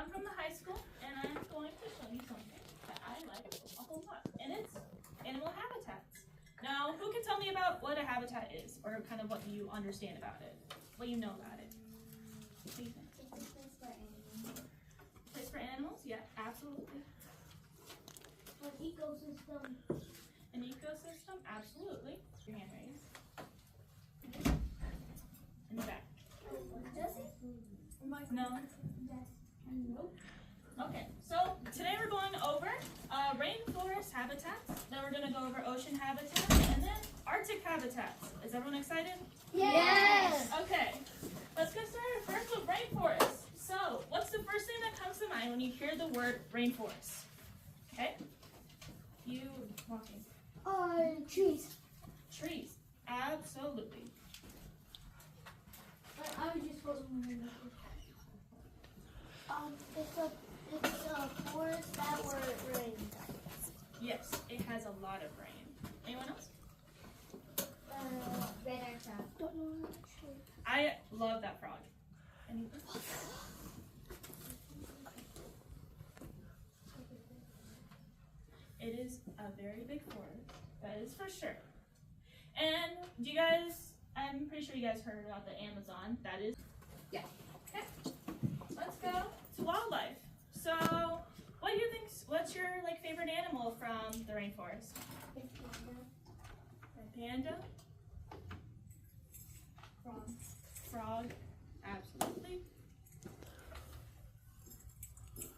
I'm from the high school, and I'm going to show you something that I like a whole lot, and it's animal habitats. Now, who can tell me about what a habitat is, or kind of what you understand about it, what you know about it? What do you think? It's a place for animals. Place for animals? Yeah, absolutely. An ecosystem. An ecosystem? Absolutely. Your hand raised. In the back. Does it? No. Nope. Okay, so today we're going over rainforest habitats, then we're going to go over ocean habitats, and then Arctic habitats. Is everyone excited? Yes. Okay, let's get started first with rainforest. So, what's the first thing that comes to mind when you hear the word rainforest? Okay? You walking. Trees. Trees. Absolutely. But I was just wasn't it's a forest that where it rains. Yes, it has a lot of rain. Anyone else? Red eye frog. Don't know actually. I love that frog. Anyone? It is a very big forest, that is for sure. And do you guys, I'm pretty sure you guys heard about the Amazon, that is? Yeah. Okay, let's go to wildlife. So, what do you think, what's your favorite animal from the rainforest? A panda? Frog. Frog, absolutely.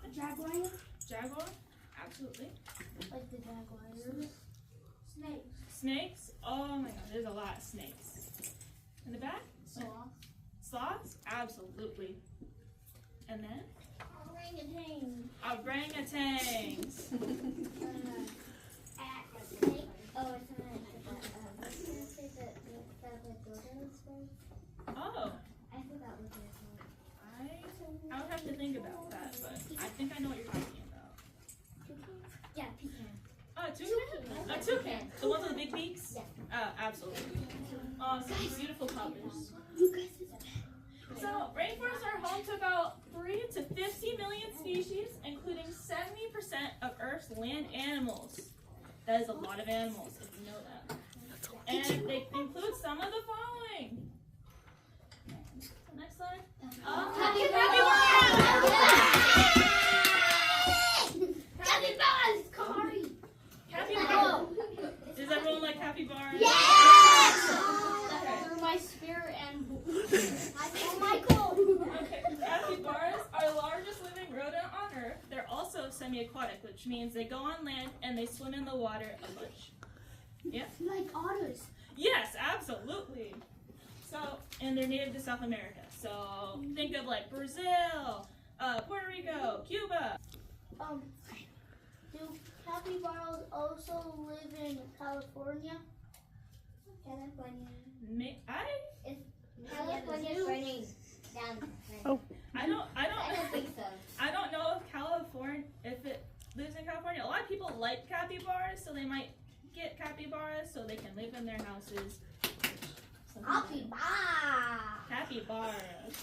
A jaguar. Jaguar, absolutely. Like the jaguars. Snakes. Snakes, oh my god, there's a lot of snakes. In the back? Sloths. Sloths, absolutely. And then? Orangutan. Orangutans. Oh, it's Oh, I forgot what they're called. I would have to think about that, but I think I know what you're talking about. Yeah, pecan. Oh, a toucan? A toucan. The ones with the big beaks? Yeah. Absolutely. Some beautiful colors. You guys So, rainforests are home to about 3 to 50 million species, including 70% of Earth's land animals. That is a lot of animals, if you know that. And they include some of the following. Next slide. Capybara. Does everyone like capybaras? Yes! Okay. Through my spirit and Michael. Okay. Capybaras are the largest living rodent on Earth. They're also semi-aquatic, which means they go on land and they swim in the water a bunch. Yeah? Like otters. Yes, absolutely. So, and they're native to South America. So, think of Brazil, Puerto Rico, Cuba. Do capybaras also live in California? California's raining down. I I don't think so. I don't know if it lives in California. A lot of people like capybaras, so they might get capybaras so they can live in their houses. Capybaras.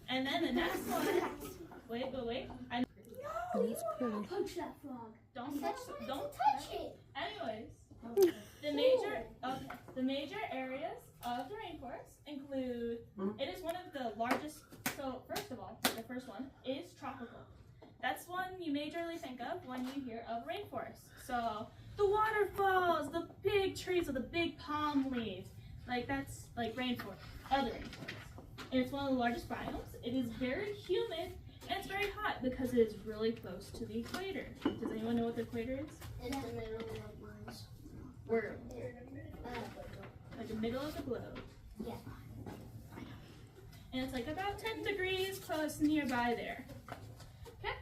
And then the next one. Wait. No, you don't punch that frog. Don't touch it. Anyways, the major areas of the rainforest include. It is one of the largest. So first of all, the first one is tropical. That's one you majorly think of when you hear of rainforest. So the waterfalls, the big trees with the big palm leaves, that's rainforest, other rainforest. And it's one of the largest biomes. It is very humid and it's very hot because it is really close to the equator. Does anyone know what the equator is? It's the middle of the ones. Where? Like the middle of the globe. Yeah. And it's about 10 degrees close nearby there. Okay?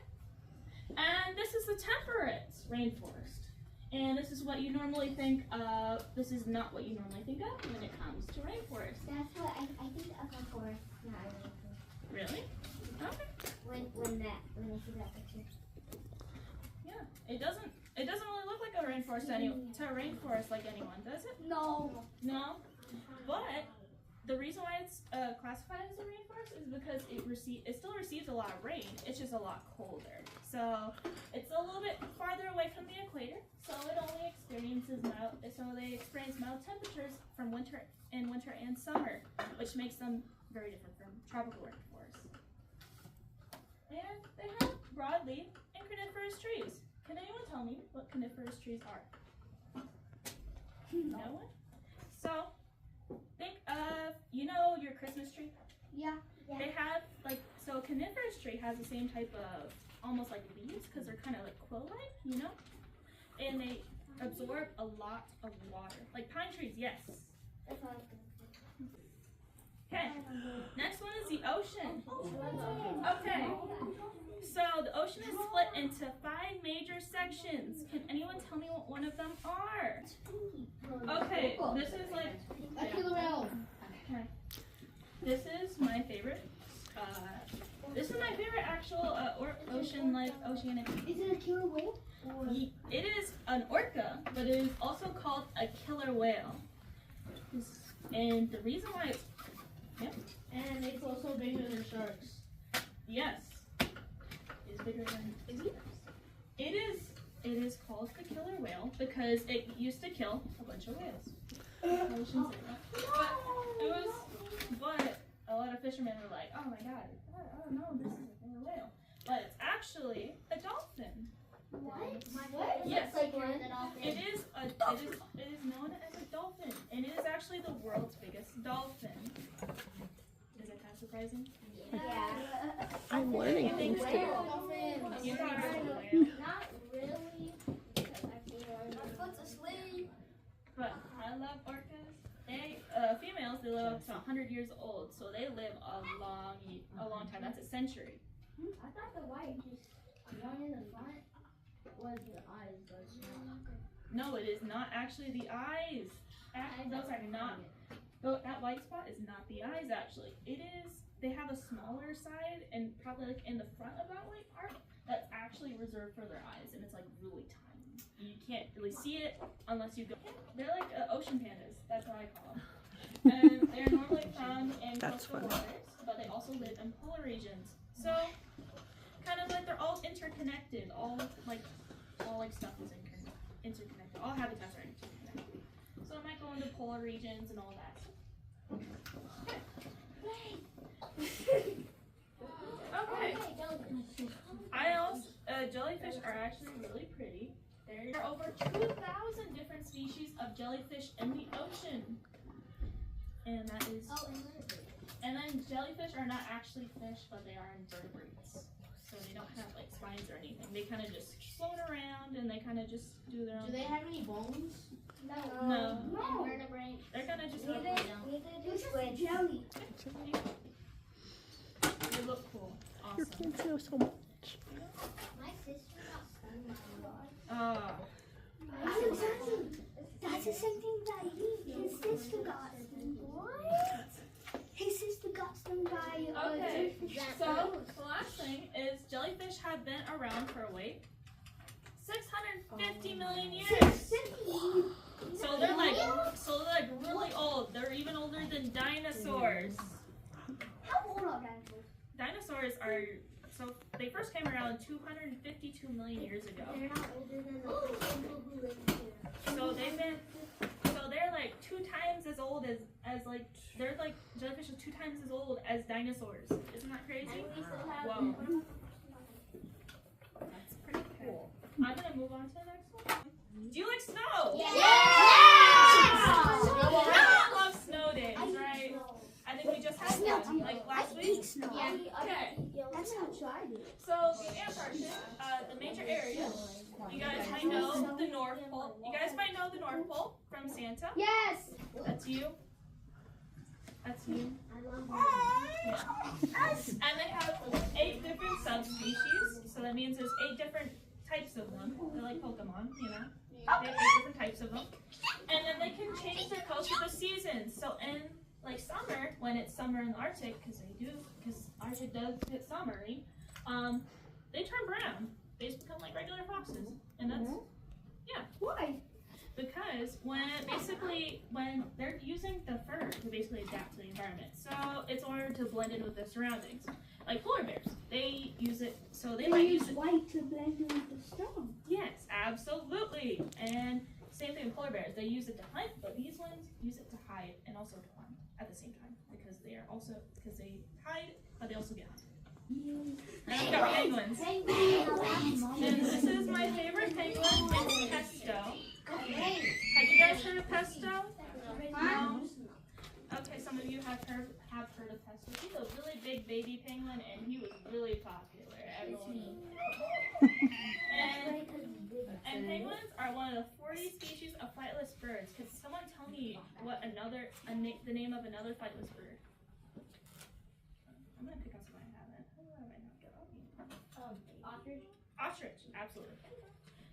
And this is the temperate rainforest. And this is what you normally think of. This is not what you normally think of when it comes to rainforest. That's what I think of a forest. Really? Okay. When I see that picture. Yeah. It doesn't really look like a rainforest like anyone, does it? No. No? But the reason why it's classified as a rainforest is because it still receives a lot of rain. It's just a lot colder. So it's a little bit farther away from the equator. So it only experiences they experience mild temperatures from winter and summer, which makes them very different from tropical rainforests. And they have broadleaf and coniferous trees. Can anyone tell me what coniferous trees are? No one? So think of, your Christmas tree? Yeah. They have, so a coniferous tree has the same type of, almost like leaves, because they're kind of like quill-like, And they absorb a lot of water. Like pine trees, yes. Okay, next one is the ocean. Okay, so the ocean is split into 5 major sections. Can anyone tell me what one of them are? Okay, this is like... Okay. This is my favorite. This is my favorite actual ocean, like oceanic. Is it a killer whale? It is an orca, but it is also called a killer whale. And the reason why it's And it's also bigger than sharks. yes, it's bigger than it is called the killer whale because it used to kill a bunch of whales. I shouldn't say that. But a lot of fishermen were like, oh my god, oh no, this is a killer whale. But it's actually a dolphin. What? Yes. It's like the dolphin. It is known as a dolphin, and it is actually the world's biggest dolphin. Is it kind of surprising? Yeah. I'm learning things too. You thought it was a whale, Not really. Because I feel like I'm asleep. but I love orcas. They females they live up to 100 years old, so they live a long time. That's a century. I thought the white just one in the front was the eyes, but it's not. No, it is not actually the eyes. Those are not. That white spot is not the eyes. Actually, it is. They have a smaller side, and probably like in the front of that white part, that's actually reserved for their eyes, and it's like really tiny. You can't really see it unless you go. They're like ocean pandas. That's what I call them. And they're normally found in coastal waters, but they also live in polar regions. So, kind of like they're all interconnected. All stuff is interconnected. All habitats are interconnected. So it might go into polar regions and all that. Okay. Jellyfish are actually really pretty. There are over 2,000 different species of jellyfish in the ocean. And that is. And then jellyfish are not actually fish, but they are invertebrates. So they don't have like spines or anything. They kind of just float around and they kind of just do their own. Do they have any bones? No. Invertebrate. They're kind of just. Jelly. They look cool. Your Awesome. kids know so much. My sister got stung by a dog. That's the same thing that his sister got stung. What? His sister got stung by a Okay, jellyfish. so the last thing is jellyfish have been around for 650 million years. So they're like really old. They're even older than dinosaurs. How old are dinosaurs? Dinosaurs are they first came around 252 million years ago. They're not older than the people who live here. So they're like 2 times as old as jellyfish are 2 times as old as dinosaurs. Isn't that crazy? And we still have Whoa. That's pretty cool. I'm gonna move on to the next one. Do you like snow? Yeah. Everyone loves snow days, right? I think we just had one, like last week. Snow. Okay. That's how I do. So the Antarctic, the major areas. You guys might know the North Pole. You guys might know the North Pole from Santa. Yes. That's you. That's you. I love Yeah. And they have 8 different subspecies. So that means there's 8 different types of them. They're like Pokemon, They have 8 different types of them. And then they can change their colors with the seasons. So in like summer, when it's summer in the Arctic, because Arctic does get summery, they turn brown. They just become like regular foxes. And that's, Why? because when they're using the fur to basically adapt to the environment. it's in order to blend in with their surroundings. Like polar bears, they use it, so they might use it. white to blend in with the stone. Yes, absolutely. And same thing with polar bears. They use it to hunt, but these ones use it to hide and also to hunt at the same time because they hide, but they also get hunted. And we've got penguins. And this is my favorite penguin. It's Pesto. Have you guys heard of Pesto? No. Okay, some of you have heard of Pesto. He's a really big baby penguin, and he was really popular. Everyone. And penguins are one of the 40 species of flightless birds. Could someone tell me what the name of another flightless bird? I'm gonna pick up some I haven't. What have I not got? Ostrich. Ostrich, absolutely.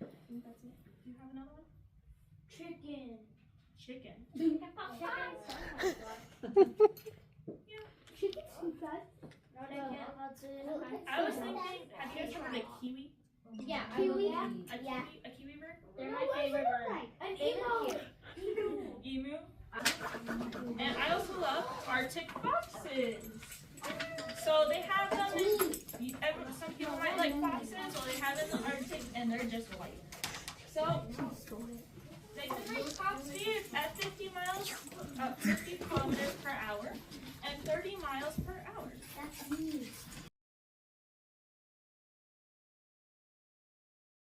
I think that's it. Do you have another one? Chicken. Chicken. Chicken's too fast. I was thinking, have you guys heard of a kiwi? Yeah, Kiwi? A kiwi bird? They're my favorite bird. An emo. Emu. And I also love Arctic foxes. So they have them in, some people might like foxes, well they have them in the Arctic and they're just white. So they can reach top speeds at 50 kilometers per hour and 30 miles per hour. That's me.